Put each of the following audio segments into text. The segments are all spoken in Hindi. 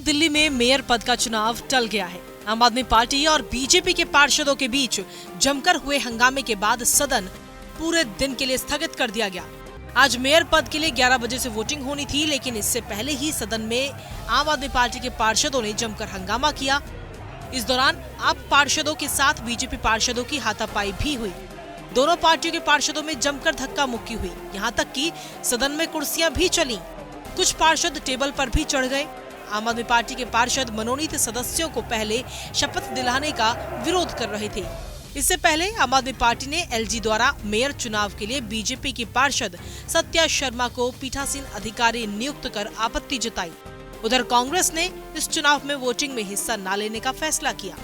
दिल्ली में मेयर पद का चुनाव टल गया है। आम आदमी पार्टी और बीजेपी के पार्षदों के बीच जमकर हुए हंगामे के बाद सदन पूरे दिन के लिए स्थगित कर दिया गया। आज मेयर पद के लिए 11 बजे से वोटिंग होनी थी, लेकिन इससे पहले ही सदन में आम आदमी पार्टी के पार्षदों ने जमकर हंगामा किया। इस दौरान आप पार्षदों के साथ बीजेपी पार्षदों की हाथापाई भी हुई। दोनों पार्टियों के पार्षदों में जमकर धक्का मुक्की हुई, यहाँ तक कि सदन में कुर्सियां भी चली। कुछ पार्षद टेबल पर भी चढ़ गए। आम आदमी पार्टी के पार्षद मनोनीत सदस्यों को पहले शपथ दिलाने का विरोध कर रहे थे। इससे पहले आम आदमी पार्टी ने एलजी द्वारा मेयर चुनाव के लिए बीजेपी की पार्षद सत्या शर्मा को पीठासीन अधिकारी नियुक्त कर आपत्ति जताई। उधर कांग्रेस ने इस चुनाव में वोटिंग में हिस्सा न लेने का फैसला किया।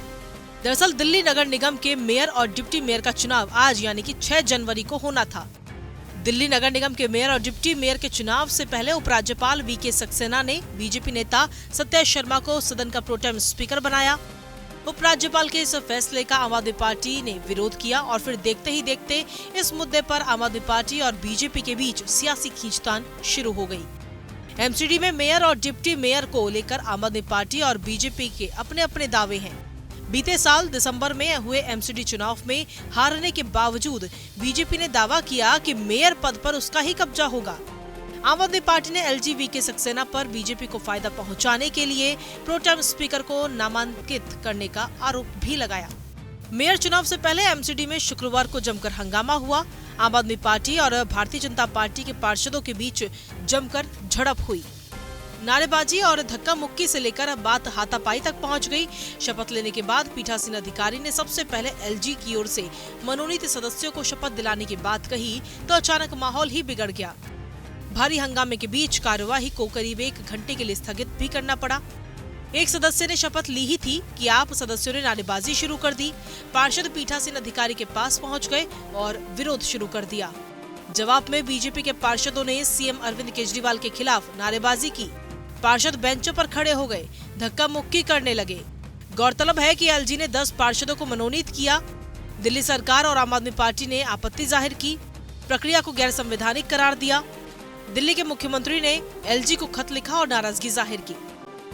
दरअसल दिल्ली नगर निगम के मेयर और डिप्टी मेयर का चुनाव आज यानी कि 6 जनवरी को होना था। दिल्ली नगर निगम के मेयर और डिप्टी मेयर के चुनाव से पहले उपराज्यपाल वीके सक्सेना ने बीजेपी नेता सत्या शर्मा को सदन का प्रोटेम स्पीकर बनाया। उपराज्यपाल के इस फैसले का आम आदमी पार्टी ने विरोध किया और फिर देखते ही देखते इस मुद्दे पर आम आदमी पार्टी और बीजेपी के बीच सियासी खींचतान शुरू हो गई। एमसीडी में मेयर और डिप्टी मेयर को लेकर आम आदमी पार्टी और बीजेपी के अपने अपने दावे हैं। बीते साल दिसंबर में हुए एमसीडी चुनाव में हारने के बावजूद बीजेपी ने दावा किया कि मेयर पद पर उसका ही कब्जा होगा। आम आदमी पार्टी ने एलजी वीके सक्सेना पर बीजेपी को फायदा पहुंचाने के लिए प्रोटेम स्पीकर को नामांकित करने का आरोप भी लगाया। मेयर चुनाव से पहले एमसीडी में शुक्रवार को जमकर हंगामा हुआ। आम आदमी पार्टी और भारतीय जनता पार्टी के पार्षदों के बीच जमकर झड़प हुई। नारेबाजी और धक्का मुक्की से लेकर बात हाथापाई तक पहुंच गई। शपथ लेने के बाद पीठासीन अधिकारी ने सबसे पहले एलजी की ओर से मनोनीत सदस्यों को शपथ दिलाने की बात कही तो अचानक माहौल ही बिगड़ गया। भारी हंगामे के बीच कार्यवाही को करीब 1 घंटे के लिए स्थगित भी करना पड़ा। एक सदस्य ने शपथ ली ही थी कि आप सदस्यों ने नारेबाजी शुरू कर दी। पार्षद पीठासीन अधिकारी के पास पहुंच गए और विरोध शुरू कर दिया। जवाब में बीजेपी के पार्षदों ने सीएम अरविंद केजरीवाल के खिलाफ नारेबाजी की। पार्षद बेंचों पर खड़े हो गए, धक्का मुक्की करने लगे। गौरतलब है कि एलजी ने 10 पार्षदों को मनोनीत किया। दिल्ली सरकार और आम आदमी पार्टी ने आपत्ति जाहिर की, प्रक्रिया को गैर संवैधानिक करार दिया। दिल्ली के मुख्यमंत्री ने एलजी को खत लिखा और नाराजगी जाहिर की।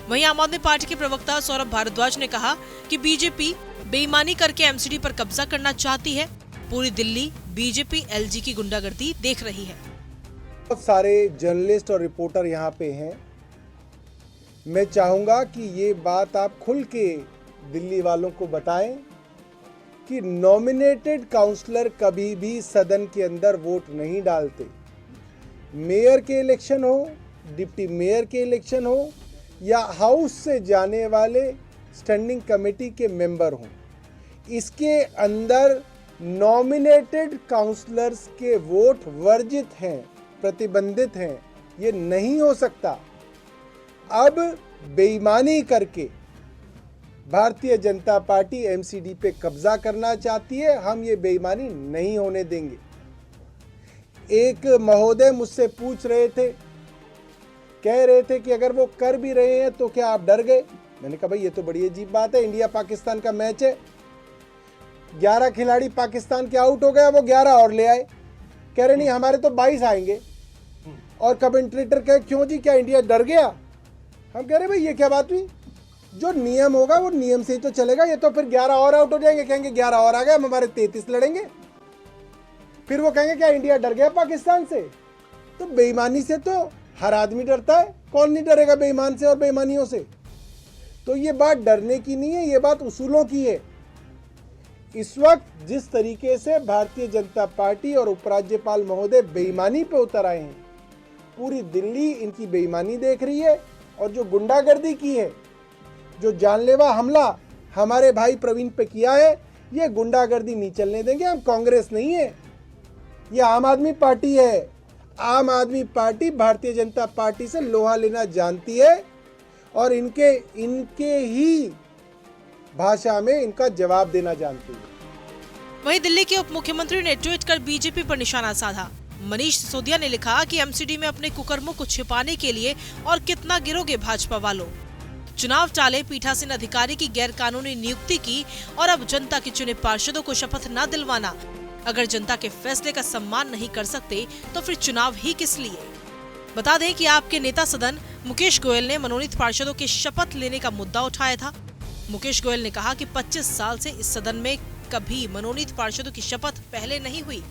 वहीं आम आदमी पार्टी के प्रवक्ता सौरभ भारद्वाज ने कहा कि बीजेपी बेईमानी करके एमसीडी पर कब्जा करना चाहती है। पूरी दिल्ली बीजेपी एलजी की गुंडागर्दी देख रही है। बहुत सारे जर्नलिस्ट और रिपोर्टर यहाँ पे हैं। मैं चाहूँगा कि ये बात आप खुल के दिल्ली वालों को बताएं कि नॉमिनेटेड काउंसलर कभी भी सदन के अंदर वोट नहीं डालते। मेयर के इलेक्शन हो, डिप्टी मेयर के इलेक्शन हो या हाउस से जाने वाले स्टैंडिंग कमेटी के मेंबर हों, इसके अंदर नॉमिनेटेड काउंसलर्स के वोट वर्जित हैं, प्रतिबंधित हैं। ये नहीं हो सकता। अब बेईमानी करके भारतीय जनता पार्टी एमसीडी पे कब्जा करना चाहती है। हम ये बेईमानी नहीं होने देंगे। एक महोदय मुझसे पूछ रहे थे, कह रहे थे कि अगर वो कर भी रहे हैं तो क्या आप डर गए? मैंने कहा भाई ये तो बड़ी अजीब बात है। इंडिया पाकिस्तान का मैच है, 11 खिलाड़ी पाकिस्तान के आउट हो गए, वो 11 और ले आए। कह रहे नहीं हमारे तो 22 आएंगे। और कमेंटेटर कहे क्यों जी, क्या इंडिया डर गया? हम कह रहे भाई ये क्या बात हुई? जो नियम होगा वो नियम से ही तो चलेगा। ये तो फिर 11 और आउट हो जाएंगे, कहेंगे 11 और आ गए, हम हमारे 33 लड़ेंगे। फिर वो कहेंगे क्या इंडिया डर गया पाकिस्तान से? तो बेईमानी से तो हर आदमी डरता है। कौन नहीं डरेगा बेईमान से और बेईमानियों से? तो ये बात डरने की नहीं है, ये बात उसूलों की है। इस वक्त जिस तरीके से भारतीय जनता पार्टी और उपराज्यपाल महोदय बेईमानी पे उतर आए हैं, पूरी दिल्ली इनकी बेईमानी देख रही है। और जो गुंडागर्दी की है, जो जानलेवा हमला हमारे भाई प्रवीण पे किया है, ये गुंडागर्दी नहीं चलने देंगे। हम कांग्रेस नहीं है, ये आम आदमी पार्टी है। आम आदमी पार्टी भारतीय जनता पार्टी से लोहा लेना जानती है और इनके ही भाषा में इनका जवाब देना जानती है। वहीं दिल्ली के उप मुख्यमंत्री ने ट्वीट कर बीजेपी पर निशाना साधा। मनीष सिसोदिया ने लिखा कि एमसीडी में अपने कुकर्मों को छिपाने के लिए और कितना गिरोगे भाजपा वालों। चुनाव टाले, पीठासीन अधिकारी की गैरकानूनी नियुक्ति की और अब जनता के चुने पार्षदों को शपथ न दिलवाना। अगर जनता के फैसले का सम्मान नहीं कर सकते तो फिर चुनाव ही किस लिए? बता दें कि आपके नेता सदन मुकेश गोयल ने मनोनीत पार्षदों के शपथ लेने का मुद्दा उठाया था। मुकेश गोयल ने कहा कि 25 साल से इस सदन में कभी मनोनीत पार्षदों की शपथ पहले नहीं हुई।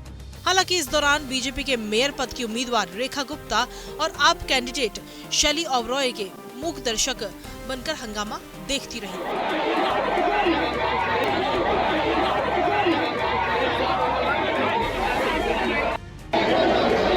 हालांकि इस दौरान बीजेपी के मेयर पद की उम्मीदवार रेखा गुप्ता और आप कैंडिडेट शैली ओबरॉय के मूक दर्शक बनकर हंगामा देखती रही।